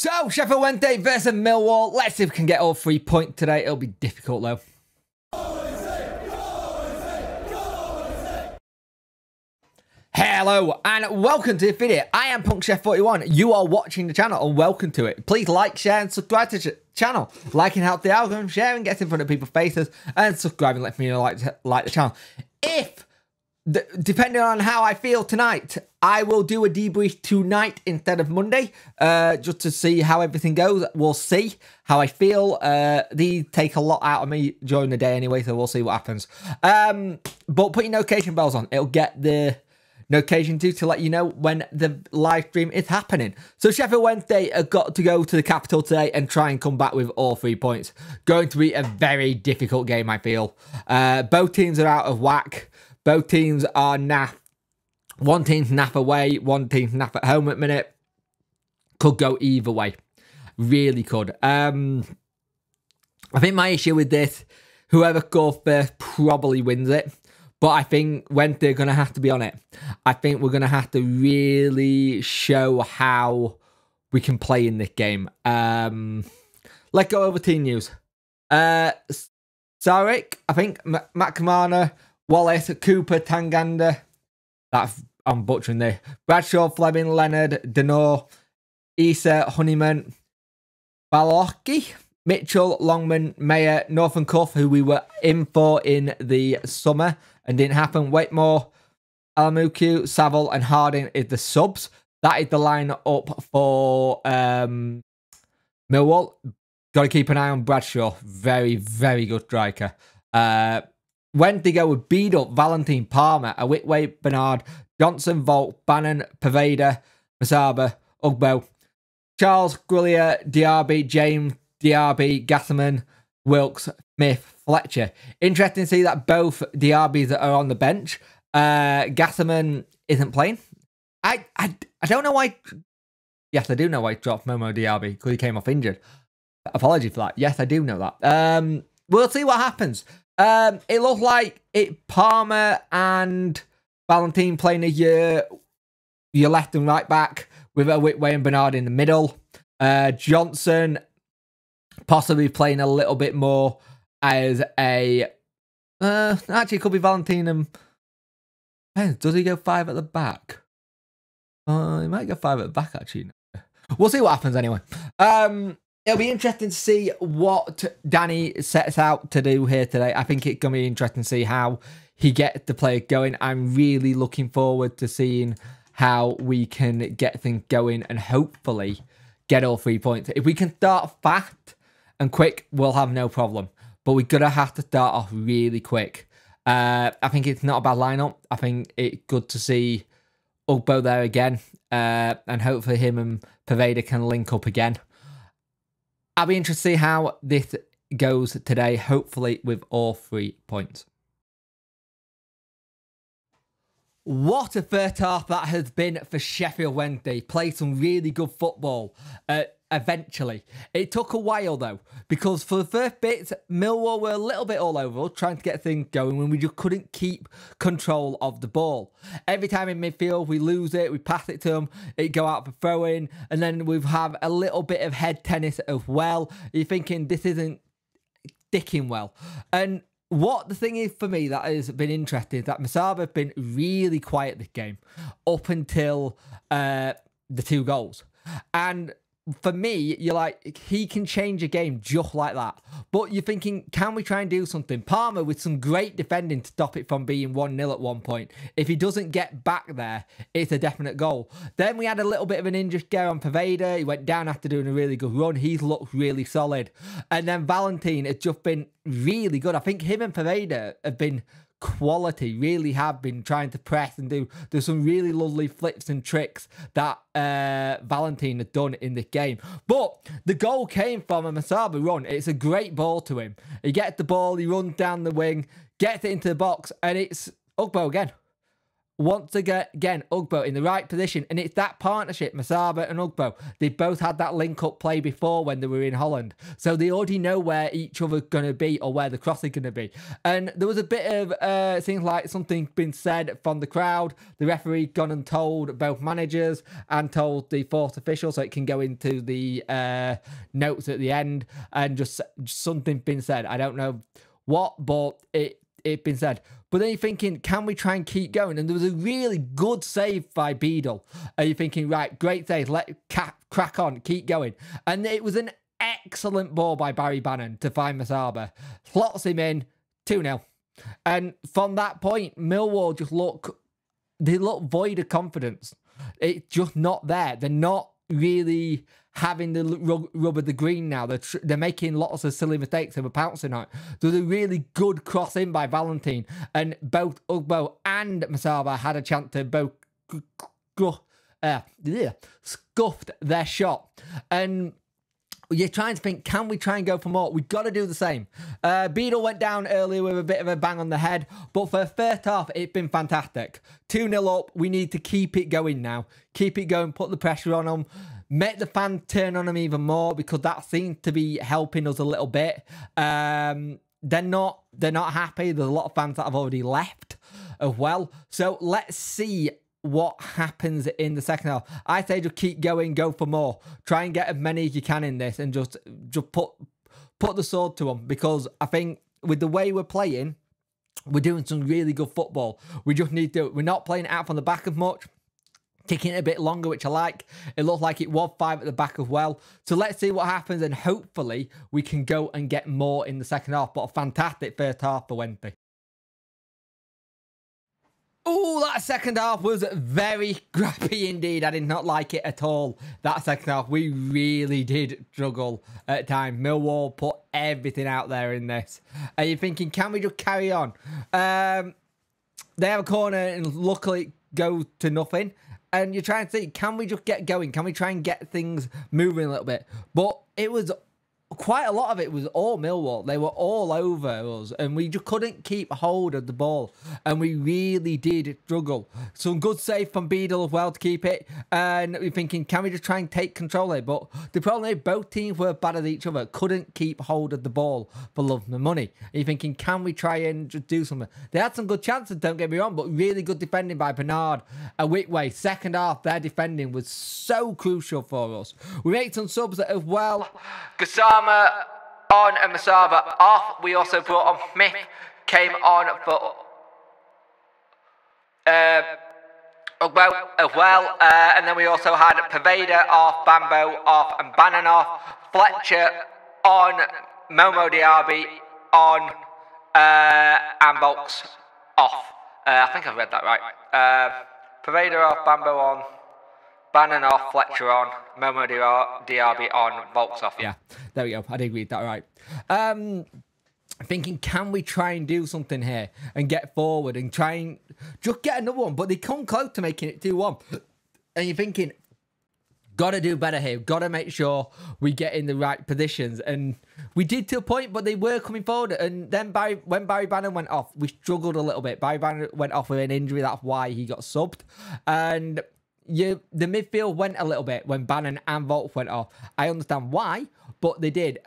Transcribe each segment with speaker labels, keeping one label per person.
Speaker 1: So, Sheffield Wednesday versus Millwall. Let's see if we can get all 3 points today. It'll be difficult, though. Hello, and welcome to the video. I am PunkChef41. You are watching the channel, and welcome to it. Please like, share, and subscribe to the channel. Liking helps the algorithm, sharing gets in front of people's faces, and subscribing lets me know like the channel. Depending on how I feel tonight, I will do a debrief tonight instead of Monday, just to see how everything goes. We'll see how I feel. These take a lot out of me during the day anyway, so we'll see what happens. But put your notification bells on. It'll get the notification to let you know when the live stream is happening. So Sheffield Wednesday have got to go to the capital today and try and come back with all 3 points. Going to be a very difficult game, I feel. Both teams are out of whack. Both teams are naff. One team's naff away, one team's naff at home at the minute. Could go either way. Really could. I think my issue with this, whoever goes first probably wins it. But I think Wednesday are going to have to be on it. I think we're going to have to really show how we can play in this game. Let's go over team news. Sarek, I think, McNamara, Wallace, Cooper, Tanganda. I'm butchering there. Bradshaw, Fleming, Leonard, Denor, Issa, Honeyman, Baloki, Mitchell, Longman, Mayer, Northern Cuff, who we were in for in the summer and didn't happen. Waitmore, Alamuku, Saville, and Harding is the subs. That is the line-up for Millwall. Got to keep an eye on Bradshaw. Very, very good striker. When they go with Beadle, Valentine, Palmer, Awitway, Bernard, Johnson, Volt, Bannon, Paveda, Masaba, Ugbo, Charles, Grillier, Diaby, James, Diaby, Gasserman, Wilkes, Smith, Fletcher. Interesting to see that both Diabys are on the bench. Gasserman isn't playing. I don't know why. Yes, I do know why he dropped Momo Diaby, because he came off injured. Apology for that. Yes, I do know that. We'll see what happens. It looked like Palmer and Valentine playing your left and right back with Whitway and Bernard in the middle. Johnson possibly playing a little bit more as a... actually, it could be Valentine and... does he go 5 at the back? He might go 5 at the back, actually. We'll see what happens anyway. It'll be interesting to see what Danny sets out to do here today. I think it's going to be interesting to see how he gets the play going. I'm really looking forward to seeing how we can get things going and hopefully get all 3 points. If we can start fast and quick, we'll have no problem. But we're going to have to start off really quick. I think it's not a bad lineup. I think it's good to see Ugbo there again. And hopefully him and Paveda can link up again. I'll be interested to see how this goes today, hopefully with all 3 points. What a first half that has been for Sheffield Wednesday. Played some really good football eventually. It took a while though, because for the first bit, Millwall were a little bit all over us, trying to get things going when we just couldn't keep control of the ball. Every time in midfield, we lose it, we pass it to them, it go out for throw-in, and then we have a little bit of head tennis as well. You're thinking, this isn't sticking well. And what the thing is for me that has been interesting is that Masaba have been really quiet this game up until the 2 goals. And for me, you're like, he can change a game just like that. But you're thinking, can we try and do something? Palmer with some great defending to stop it from being 1-0 at one point. If he doesn't get back there, it's a definite goal. Then we had a little bit of an injury scare on Paveda. He went down after doing a really good run. He's looked really solid. And then Valentine has just been really good. I think him and Paveda have been quality, really have been trying to press and do some really lovely flips and tricks that Valentine had done in this game. But the goal came from a Masaba run. It's a great ball to him. He gets the ball, he runs down the wing, gets it into the box, and it's Ugbo again. once again, Ugbo in the right position, and it's that partnership, Masaba and Ugbo. They both had that link-up play before when they were in Holland, so they already know where each other's going to be or where the cross is going to be. And there was a bit of things like something been said from the crowd. The referee gone and told both managers and told the fourth official, so it can go into the notes at the end, and just something been said. I don't know what, but it been said. But then you're thinking, can we try and keep going? And there was a really good save by Beadle. And you're thinking, right, great save, let crack on, keep going. And it was an excellent ball by Barry Bannon to find Masaba. Slots him in, 2-0. And from that point, Millwall just look void of confidence. It's just not there. They're not really having the rub of the green now. They're making lots of silly mistakes and we're pouncing on it. There was a really good cross in by Valentine, and both Ugbo and Masaba had a chance to both scuffed their shot. And you're trying to think, can we try and go for more? We've got to do the same. Beadle went down earlier with a bit of a bang on the head, but for the first half, it's been fantastic. 2-0 up. We need to keep it going now. Keep it going, put the pressure on them, make the fans turn on them even more, because that seems to be helping us a little bit. They're not happy. There's a lot of fans that have already left as well. So let's see what happens in the second half. I say just keep going, go for more. Try and get as many as you can in this, and just put the sword to them, because I think with the way we're playing, we're doing some really good football. We just need to, we're not playing out from the back as much, kicking it a bit longer, which I like. It looked like it was 5 at the back as well. So let's see what happens, and hopefully we can go and get more in the second half. But a fantastic first half for Wednesday. Oh, that second half was very scrappy indeed. I did not like it at all. That second half, we really did struggle at times. Millwall put everything out there in this. And you're thinking, can we just carry on? They have a corner and luckily go to nothing. And you're trying to see, can we just get going? Can we try and get things moving a little bit? But it was quite a lot of it was all Millwall. They were all over us, and we just couldn't keep hold of the ball, and we really did struggle. Some good save from Beadle as well to keep it, and we're thinking, can we just try and take control of it? But the problem is both teams were bad at each other, couldn't keep hold of the ball for love and money. And you're thinking, can we try and just do something? They had some good chances, don't get me wrong, but really good defending by Bernard and Whitway. Second half, their defending was so crucial for us. We made some subs as well. Gasama on and Masaba off. We also brought on Smith, came on for as well. And then we also had Paveda off, Bambo off, and Bannon off. Fletcher on, Momo Diaby on, and Volks off. I think I've read that right. Paveda off, Bambo on, Bannon off, Fletcher on, Momo Diaby on, Volks off. Yeah, there we go. I did read that right. Thinking, can we try and do something here and get forward and try and just get another one? But they come close to making it 2-1. And you're thinking, got to do better here. Got to make sure we get in the right positions. And we did to a point, but they were coming forward. And then when Barry Bannon went off, we struggled a little bit. Barry Bannon went off with an injury. That's why he got subbed. And the midfield went a little bit when Bannon and Volk went off. I understand why, but they did.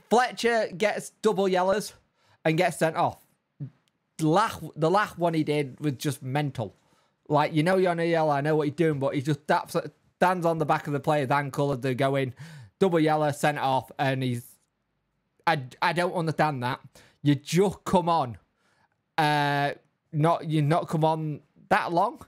Speaker 1: Fletcher gets double yellows and gets sent off. The last one he did was just mental. Like, you know you're on a yellow, I know what you're doing, but he just stands on the back of the player's ankle as they're going. Double yellow, sent off, and he's... I don't understand that. You just come on. You're not come on that long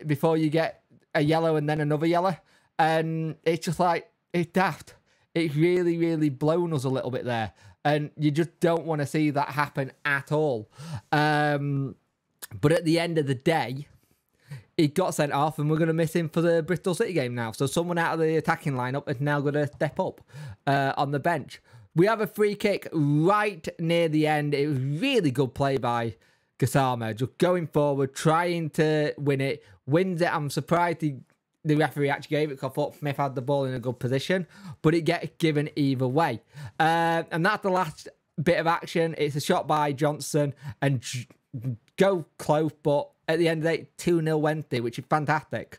Speaker 1: before you get a yellow and then another yellow. And it's just like, it's daft. It's really, really blown us a little bit there. And you just don't want to see that happen at all. But at the end of the day, he got sent off and we're going to miss him for the Bristol City game now. So someone out of the attacking lineup is now going to step up on the bench. We have a free kick right near the end. It was really good play by Gasama. Just going forward, trying to win it. Wins it. I'm surprised the referee actually gave it because I thought Smith had the ball in a good position, but it gets given either way. And that's the last bit of action. It's a shot by Johnson and go close, but at the end of the day, 2-0 Wednesday, which is fantastic.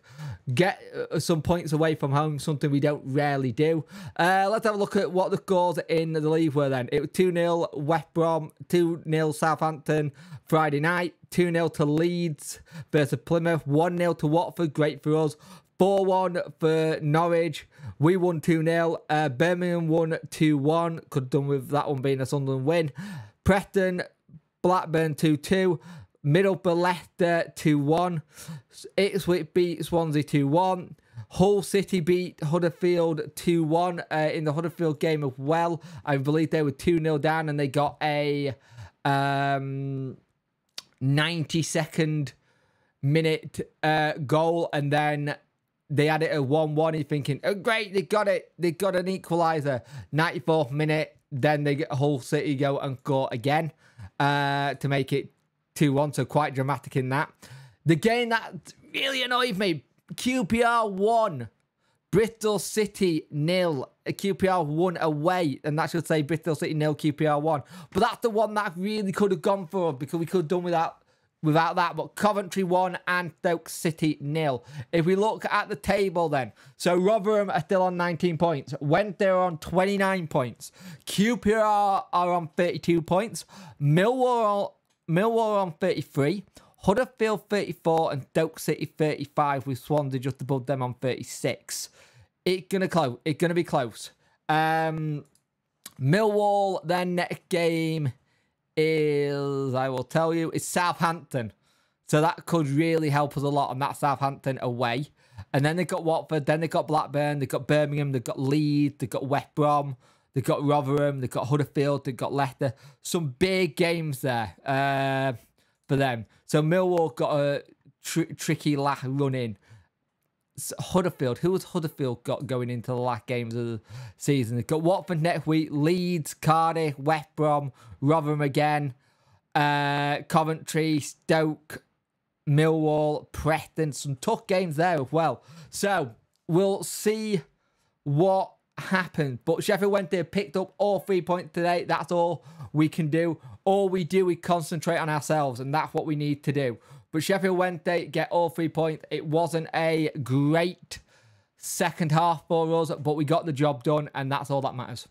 Speaker 1: Get some points away from home, something we don't rarely do. Let's have a look at what the scores in the league were then. It was 2-0 West Brom, 2-0 Southampton Friday night, 2-0 to Leeds versus Plymouth, 1-0 to Watford, great for us, 4-1 for Norwich. We won 2-0. Birmingham won 2-1. Could have done with that one being a Sunderland win. Preston, Blackburn 2-2. Middlesbrough, Leicester 2-1. Ipswich beat Swansea 2-1. Hull City beat Huddersfield 2-1 in the Huddersfield game as well. I believe they were 2-0 down and they got a 92nd minute goal, and then they had it at 1-1. You're thinking, oh great, they got it. They got an equaliser. 94th minute, then they get Hull City go and score again to make it 2-1. So quite dramatic in that. The game that really annoyed me, QPR 1, Bristol City 0. QPR 1 away, and that should say Bristol City 0, QPR 1. But that's the one that really could have gone for us, because we could have done without that. But Coventry 1 and Stoke City 0. If we look at the table then, so Rotherham are still on 19 points. Wednesday are on 29 points. QPR are on 32 points. Millwall are on 33. Huddersfield 34 and Stoke City 35, with Swansea just above them on 36. It's gonna be close. Millwall, their next game is, I will tell you, is Southampton. So that could really help us a lot, and that's Southampton away. And then they've got Watford, then they've got Blackburn, they've got Birmingham, they've got Leeds, they've got West Brom, they've got Rotherham, they've got Huddersfield, they've got Leicester. Some big games there for them. So Millwall got a tricky last run in. Huddersfield, who has Huddersfield got going into the last games of the season? They've got Watford next week, Leeds, Cardiff, West Brom, Rotherham again, Coventry, Stoke, Millwall, Preston. Some tough games there as well. So we'll see what happens. But Sheffield Wednesday picked up all 3 points today. That's all we can do. All we do is concentrate on ourselves, and that's what we need to do. But Sheffield Wednesday get all 3 points. It wasn't a great second half for us, but we got the job done, and that's all that matters.